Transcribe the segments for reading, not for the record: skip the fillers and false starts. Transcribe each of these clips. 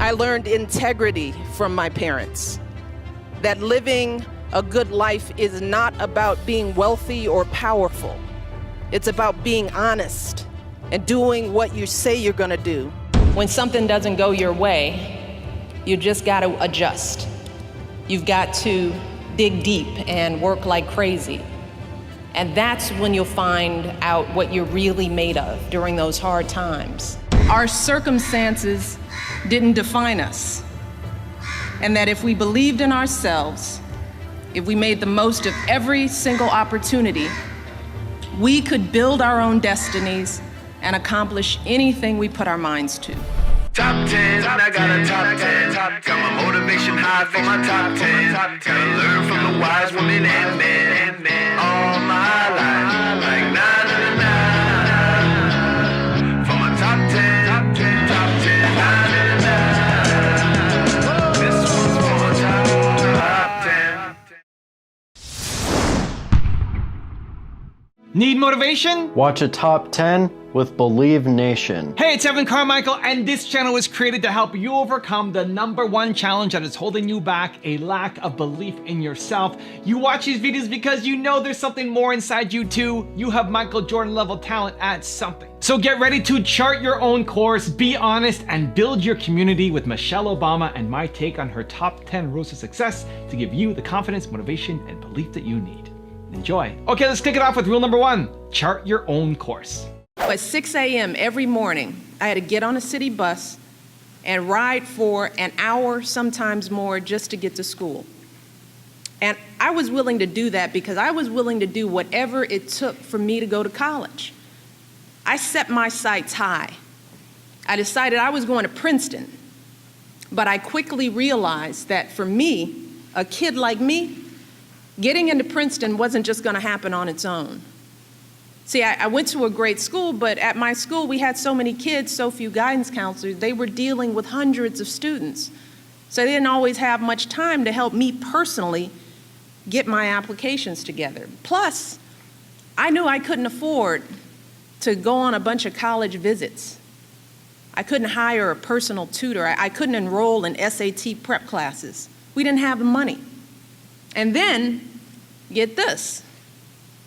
I learned integrity from my parents, that living a good life is not about being wealthy or powerful. It's about being honest and doing what you say you're gonna do. When something doesn't go your way, you just gotta adjust. You've got to dig deep and work like crazy. And that's when you'll find out what you're really made of during those hard times. Our circumstances didn't define us. And that if we believed in ourselves, if we made the most of every single opportunity, we could build our own destinies and accomplish anything we put our minds to. Top 10, I got a top 10. Got my motivation high for my top 10. Gotta learn from the wise women and men. All my life, like 9 to 9. For my top 10, top 10, 9 to 9. This one's for my top 10. Need motivation? Watch a top 10 with Believe Nation. Hey, it's Evan Carmichael, and this channel was created to help you overcome the #1 challenge that is holding you back, a lack of belief in yourself. You watch these videos because you know there's something more inside you too. You have Michael Jordan level talent at something. So get ready to chart your own course, be honest, and build your community with Michelle Obama and my take on her top 10 rules of success to give you the confidence, motivation, and belief that you need. Enjoy. Okay, let's kick it off with rule number 1. Chart your own course. At 6 a.m. every morning, I had to get on a city bus and ride for an hour, sometimes more, just to get to school. And I was willing to do that because I was willing to do whatever it took for me to go to college. I set my sights high. I decided I was going to Princeton, but I quickly realized that for me, a kid like me, getting into Princeton wasn't just going to happen on its own. See, I went to a great school, but at my school we had so many kids, so few guidance counselors, they were dealing with hundreds of students. So they didn't always have much time to help me personally get my applications together. Plus, I knew I couldn't afford to go on a bunch of college visits. I couldn't hire a personal tutor. I couldn't enroll in SAT prep classes. We didn't have the money. And then, get this.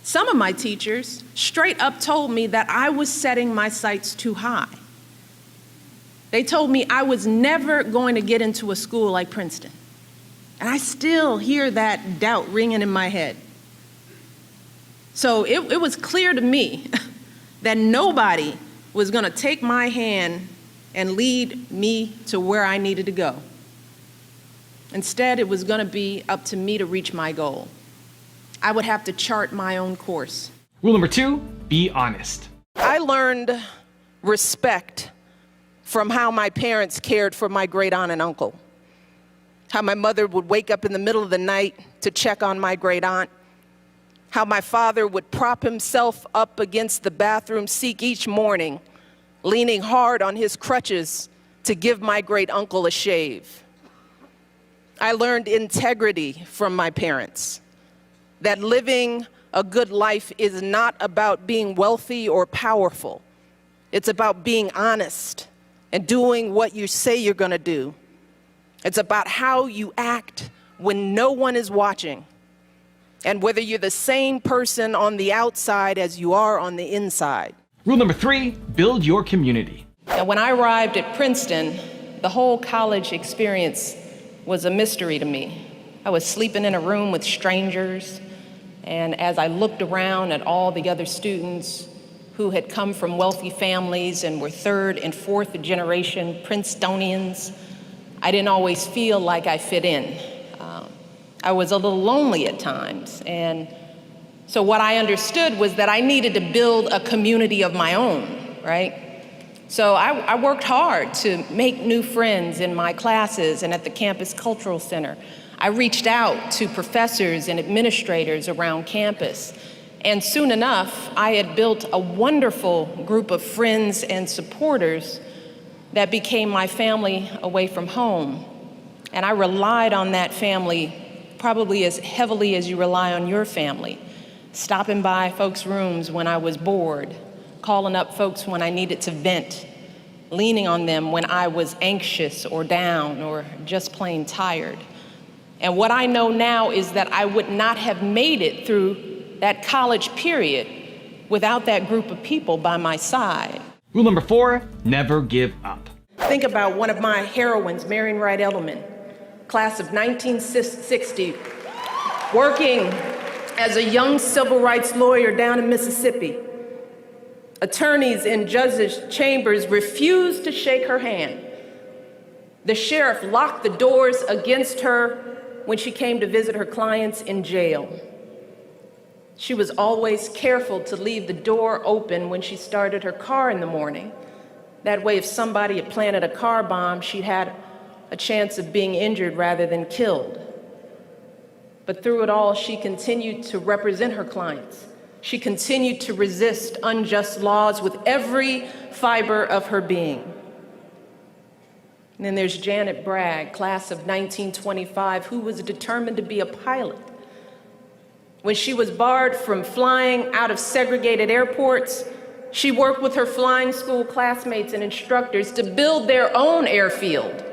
Some of my teachers straight up told me that I was setting my sights too high. They told me I was never going to get into a school like Princeton. And I still hear that doubt ringing in my head. So it was clear to me that nobody was going to take my hand and lead me to where I needed to go. Instead, it was going to be up to me to reach my goal. I would have to chart my own course. Rule number 2, be honest. I learned respect from how my parents cared for my great aunt and uncle. How my mother would wake up in the middle of the night to check on my great aunt. How my father would prop himself up against the bathroom sink each morning, leaning hard on his crutches to give my great uncle a shave. I learned integrity from my parents, that living a good life is not about being wealthy or powerful. It's about being honest and doing what you say you're gonna do. It's about how you act when no one is watching, and whether you're the same person on the outside as you are on the inside. Rule number 3, build your community. And when I arrived at Princeton, the whole college experience was a mystery to me. I was sleeping in a room with strangers, and as I looked around at all the other students who had come from wealthy families and were 3rd and 4th generation Princetonians, I didn't always feel like I fit in. I was a little lonely at times, and so what I understood was that I needed to build a community of my own, right? So I worked hard to make new friends in my classes and at the campus cultural center. I reached out to professors and administrators around campus, and soon enough, I had built a wonderful group of friends and supporters that became my family away from home. And I relied on that family probably as heavily as you rely on your family, stopping by folks' rooms when I was bored, calling up folks when I needed to vent, leaning on them when I was anxious or down or just plain tired. And what I know now is that I would not have made it through that college period without that group of people by my side. Rule number 4, never give up. Think about one of my heroines, Marion Wright Edelman, class of 1960, working as a young civil rights lawyer down in Mississippi. Attorneys in judges' chambers refused to shake her hand. The sheriff locked the doors against her when she came to visit her clients in jail. She was always careful to leave the door open when she started her car in the morning. That way, if somebody had planted a car bomb, she'd had a chance of being injured rather than killed. But through it all, she continued to represent her clients. She continued to resist unjust laws with every fiber of her being. And then there's Janet Bragg, class of 1925, who was determined to be a pilot. When she was barred from flying out of segregated airports, she worked with her flying school classmates and instructors to build their own airfield.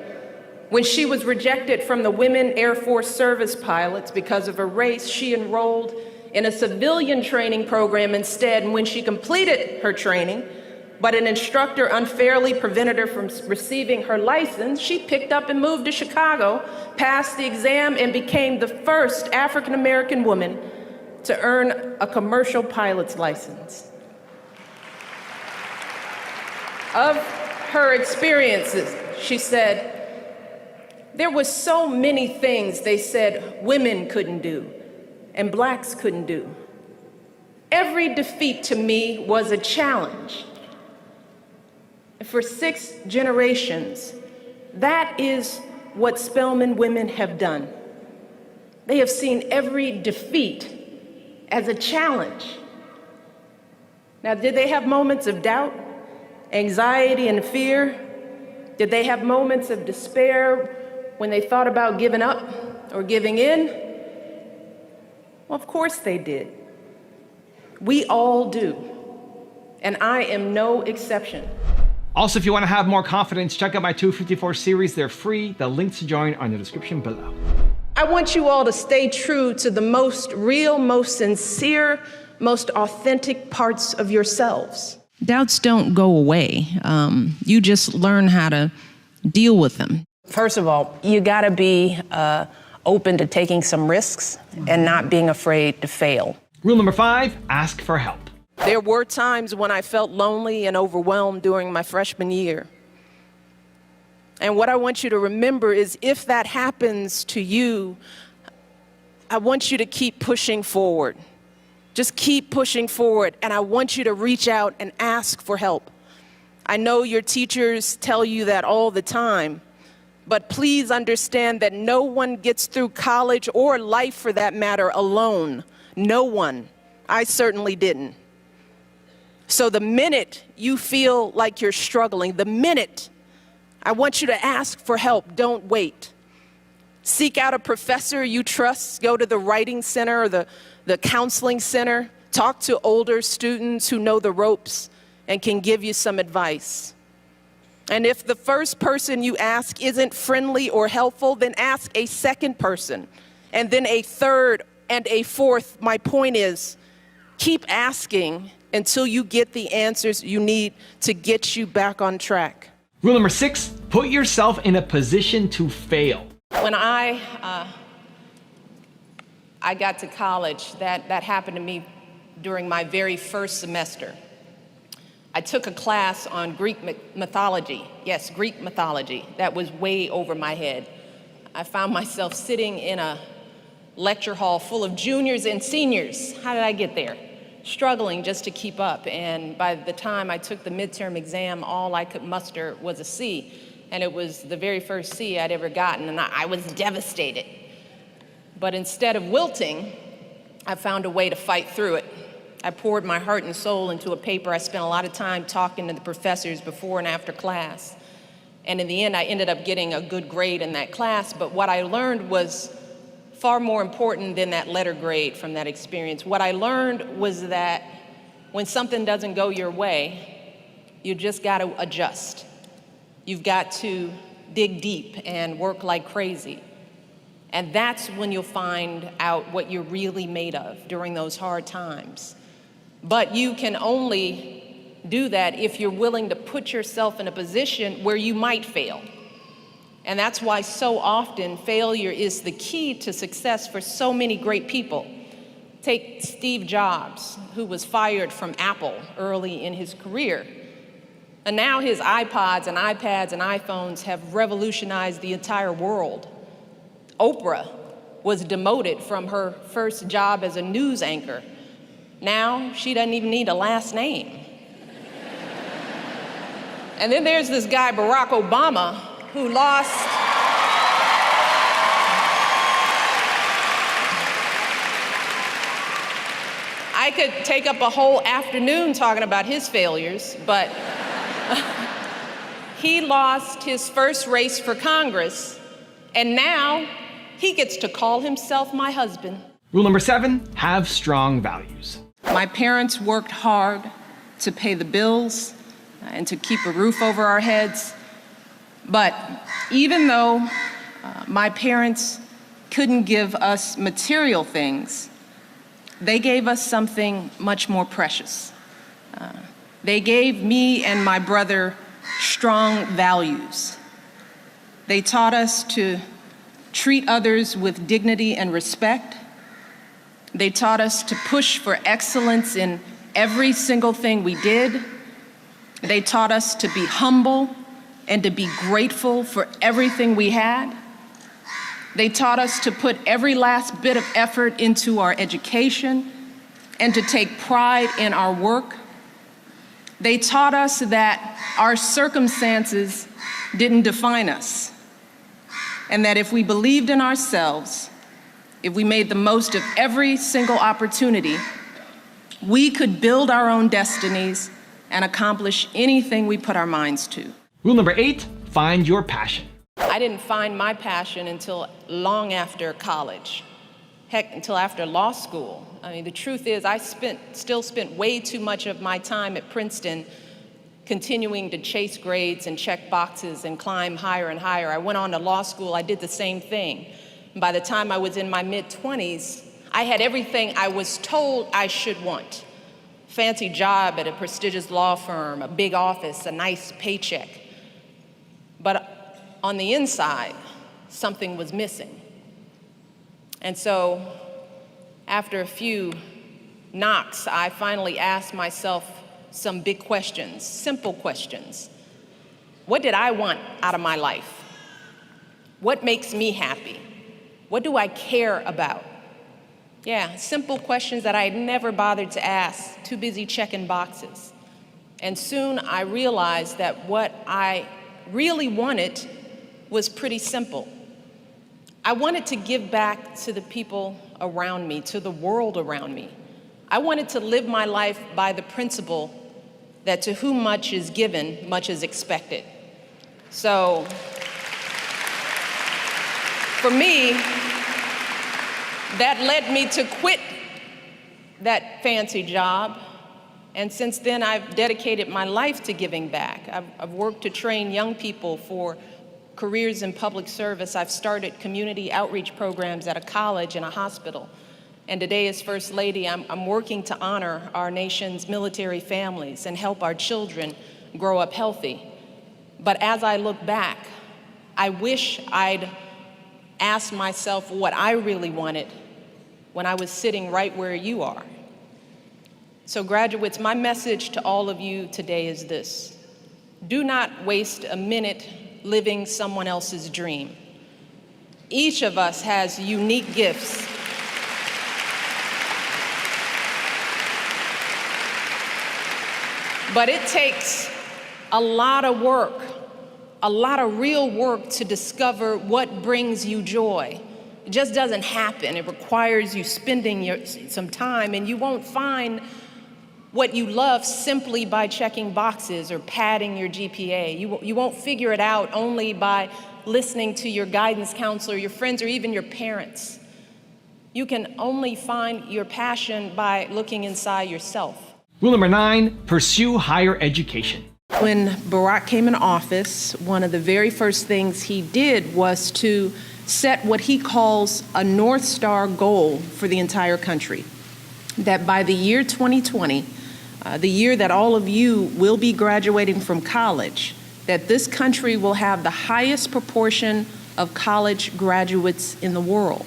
When she was rejected from the Women Air Force Service pilots because of her race, she enrolled in a civilian training program instead. And when she completed her training, but an instructor unfairly prevented her from receiving her license, she picked up and moved to Chicago, passed the exam, and became the first African-American woman to earn a commercial pilot's license. Of her experiences, she said, there were so many things they said women couldn't do and blacks couldn't do. Every defeat to me was a challenge. For 6 generations, that is what Spelman women have done. They have seen every defeat as a challenge. Now, did they have moments of doubt, anxiety, and fear? Did they have moments of despair when they thought about giving up or giving in? Well, of course they did. We all do. And I am no exception. Also, if you want to have more confidence, check out my 254 series. They're free. The links to join are in the description below. I want you all to stay true to the most real, most sincere, most authentic parts of yourselves. Doubts don't go away. You just learn how to deal with them. First of all, you got to be open to taking some risks and not being afraid to fail. Rule number 5, ask for help. There were times when I felt lonely and overwhelmed during my freshman year. And what I want you to remember is if that happens to you, I want you to keep pushing forward. Just keep pushing forward, and I want you to reach out and ask for help. I know your teachers tell you that all the time, but please understand that no one gets through college or life for that matter alone. No one. I certainly didn't. So the minute you feel like you're struggling, the minute, I want you to ask for help. Don't wait. Seek out a professor you trust. Go to the writing center or the counseling center. Talk to older students who know the ropes and can give you some advice. And if the first person you ask isn't friendly or helpful, then ask a second person, and then a third and a fourth. My point is, keep asking until you get the answers you need to get you back on track. Rule number 6, put yourself in a position to fail. When I got to college, that happened to me during my very first semester. I took a class on Greek mythology. Yes, Greek mythology. That was way over my head. I found myself sitting in a lecture hall full of juniors and seniors. How did I get there? Struggling just to keep up. And by the time I took the midterm exam, all I could muster was a C. And it was the very first C I'd ever gotten, and I was devastated. But instead of wilting, I found a way to fight through it. I poured my heart and soul into a paper. I spent a lot of time talking to the professors before and after class. And in the end, I ended up getting a good grade in that class. But what I learned was far more important than that letter grade from that experience. What I learned was that when something doesn't go your way, you just got to adjust. You've got to dig deep and work like crazy. And that's when you'll find out what you're really made of during those hard times. But you can only do that if you're willing to put yourself in a position where you might fail. And that's why so often failure is the key to success for so many great people. Take Steve Jobs, who was fired from Apple early in his career. And now his iPods and iPads and iPhones have revolutionized the entire world. Oprah was demoted from her first job as a news anchor. Now she doesn't even need a last name. And then there's this guy, Barack Obama, who lost I could take up a whole afternoon talking about his failures, but he lost his first race for Congress, and now he gets to call himself my husband. Rule number 7, have strong values. My parents worked hard to pay the bills and to keep a roof over our heads. But even though my parents couldn't give us material things, they gave us something much more precious. They gave me and my brother strong values. They taught us to treat others with dignity and respect. They taught us to push for excellence in every single thing we did. They taught us to be humble and to be grateful for everything we had. They taught us to put every last bit of effort into our education and to take pride in our work. They taught us that our circumstances didn't define us, and that if we believed in ourselves, if we made the most of every single opportunity, we could build our own destinies and accomplish anything we put our minds to. Rule number 8, find your passion. I didn't find my passion until long after college. Heck, until after law school. I mean, the truth is I still spent way too much of my time at Princeton continuing to chase grades and check boxes and climb higher and higher. I went on to law school, I did the same thing. And by the time I was in my mid-20s, I had everything I was told I should want. Fancy job at a prestigious law firm, a big office, a nice paycheck. But on the inside, something was missing. And so, after a few knocks, I finally asked myself some big questions, simple questions. What did I want out of my life? What makes me happy? What do I care about? Yeah, simple questions that I had never bothered to ask, too busy checking boxes. And soon I realized that what I really wanted was pretty simple. I wanted to give back to the people around me, to the world around me. I wanted to live my life by the principle that to whom much is given, much is expected. So, for me, that led me to quit that fancy job. And since then, I've dedicated my life to giving back. I've worked to train young people for careers in public service. I've started community outreach programs at a college and a hospital. And today, as First Lady, I'm working to honor our nation's military families and help our children grow up healthy. But as I look back, I wish I'd asked myself what I really wanted when I was sitting right where you are. So graduates, my message to all of you today is this: do not waste a minute living someone else's dream. Each of us has unique gifts. But it takes a lot of work, a lot of real work to discover what brings you joy. It just doesn't happen. It requires you spending some time, and you won't find what you love simply by checking boxes or padding your GPA. You won't figure it out only by listening to your guidance counselor, your friends, or even your parents. You can only find your passion by looking inside yourself. Rule number 9, pursue higher education. When Barack came in office, one of the very first things he did was to set what he calls a North Star goal for the entire country. That by the year 2020, the year that all of you will be graduating from college, that this country will have the highest proportion of college graduates in the world.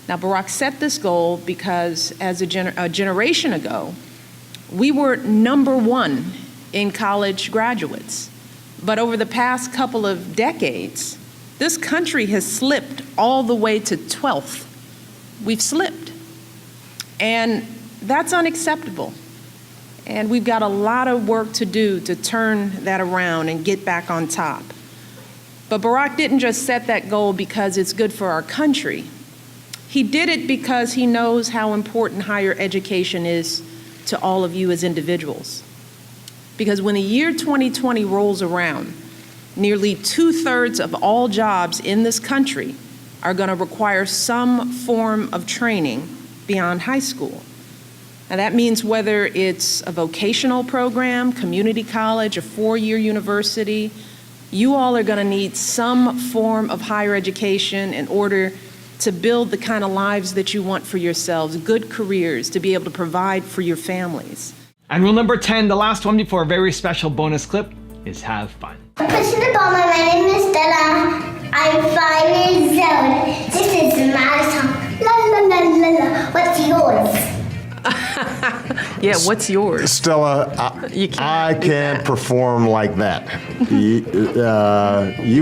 Now, Barack set this goal because as a generation ago, we were #1 in college graduates. But over the past couple of decades, this country has slipped all the way to 12th. We've slipped. And that's unacceptable. And we've got a lot of work to do to turn that around and get back on top. But Barack didn't just set that goal because it's good for our country. He did it because he knows how important higher education is to all of you as individuals. Because when the year 2020 rolls around, nearly 2/3 of all jobs in this country are going to require some form of training beyond high school. Now that means whether it's a vocational program, community college, a 4-year university, you all are going to need some form of higher education in order to build the kind of lives that you want for yourselves, good careers, to be able to provide for your families. And rule number 10, the last one before a very special bonus clip, is have fun. President Obama, my name is Stella. I'm 5 years old. This is my song. La la la la la. What's yours? Yeah, what's yours? Stella, I can't perform like that. You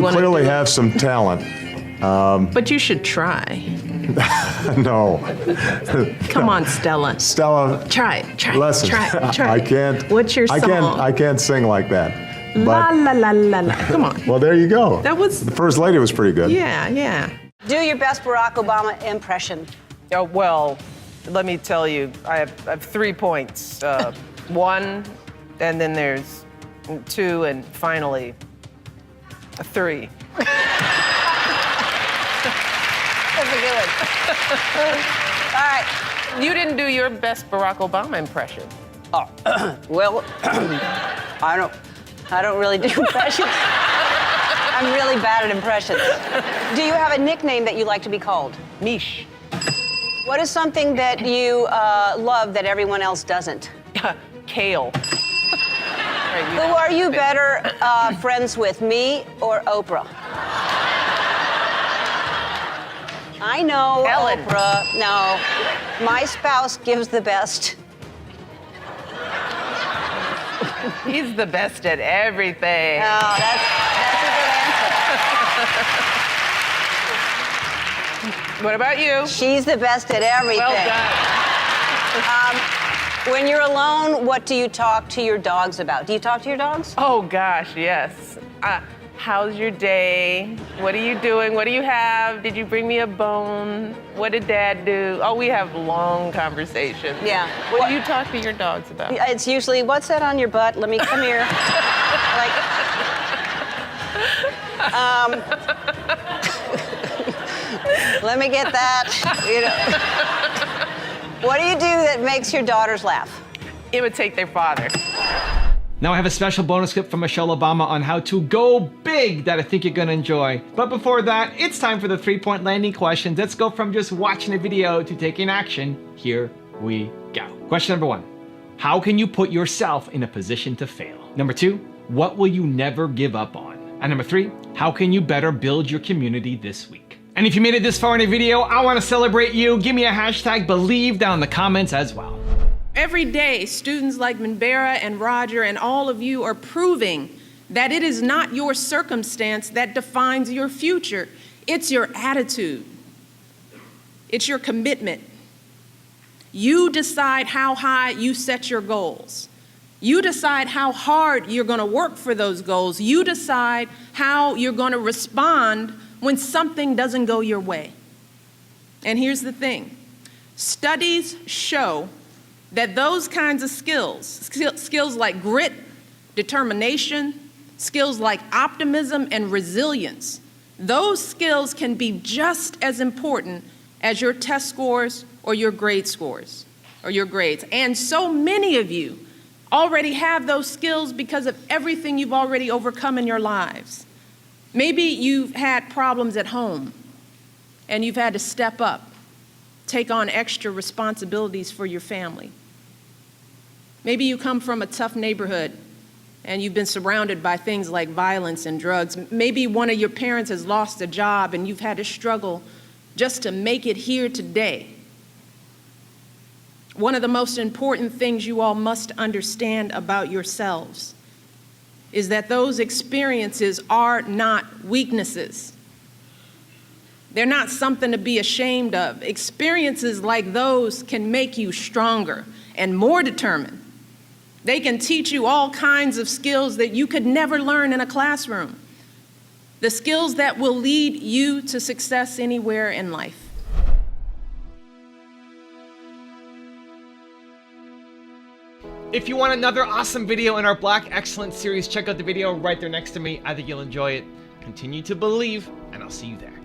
wanna clearly do it? have some talent. But you should try. No. Come on, Stella. Stella, Try it. listen, Try. I can't. What's your song? I can't sing like that. La But, la la la la. Come on. well, there you go. That was- The First Lady was pretty good. Yeah. Do your best Barack Obama impression. Oh, well, let me tell you, I have 3 points. 1, and then there's 2, and finally, 3. That's a good one. All right. You didn't do your best Barack Obama impression. Well, I don't really do impressions. I'm really bad at impressions. Do you have a nickname that you like to be called? Mish. What is something that you love that everyone else doesn't? Kale. Who are you better friends with, me or Oprah? I know, Ellen. Oprah. No, my spouse gives the best. He's the best at everything. No, that's a good answer. What about you? She's the best at everything. Well done. When you're alone, what do you talk to your dogs about? Do you talk to your dogs? Oh, gosh, yes. How's your day? What are you doing? What do you have? Did you bring me a bone? What did Dad do? Oh, we have long conversations. Yeah. What do you talk to your dogs about? It's usually, what's that on your butt? Let me come here. Let me get that. What do you do that makes your daughters laugh? Imitate their father. Now I have a special bonus clip from Michelle Obama on how to go big that I think you're gonna enjoy. But before that, it's time for the 3-point landing questions. Let's go from just watching a video to taking action. Here we go. Question number 1. How can you put yourself in a position to fail? Number 2, what will you never give up on? And number 3, how can you better build your community this week? And if you made it this far in a video, I wanna celebrate you. Give me a hashtag believe down in the comments as well. Every day, students like Minbera and Roger and all of you are proving that it is not your circumstance that defines your future. It's your attitude. It's your commitment. You decide how high you set your goals. You decide how hard you're going to work for those goals. You decide how you're going to respond when something doesn't go your way. And here's the thing. Studies show that those kinds of skills like grit, determination, skills like optimism and resilience, those skills can be just as important as your test scores or your grade scores or your grades. And so many of you already have those skills because of everything you've already overcome in your lives. Maybe you've had problems at home and you've had to step up, take on extra responsibilities for your family. Maybe you come from a tough neighborhood and you've been surrounded by things like violence and drugs. Maybe one of your parents has lost a job and you've had to struggle just to make it here today. One of the most important things you all must understand about yourselves is that those experiences are not weaknesses. They're not something to be ashamed of. Experiences like those can make you stronger and more determined. They can teach you all kinds of skills that you could never learn in a classroom. The skills that will lead you to success anywhere in life. If you want another awesome video in our Black Excellence series, check out the video right there next to me. I think you'll enjoy it. Continue to believe, and I'll see you there.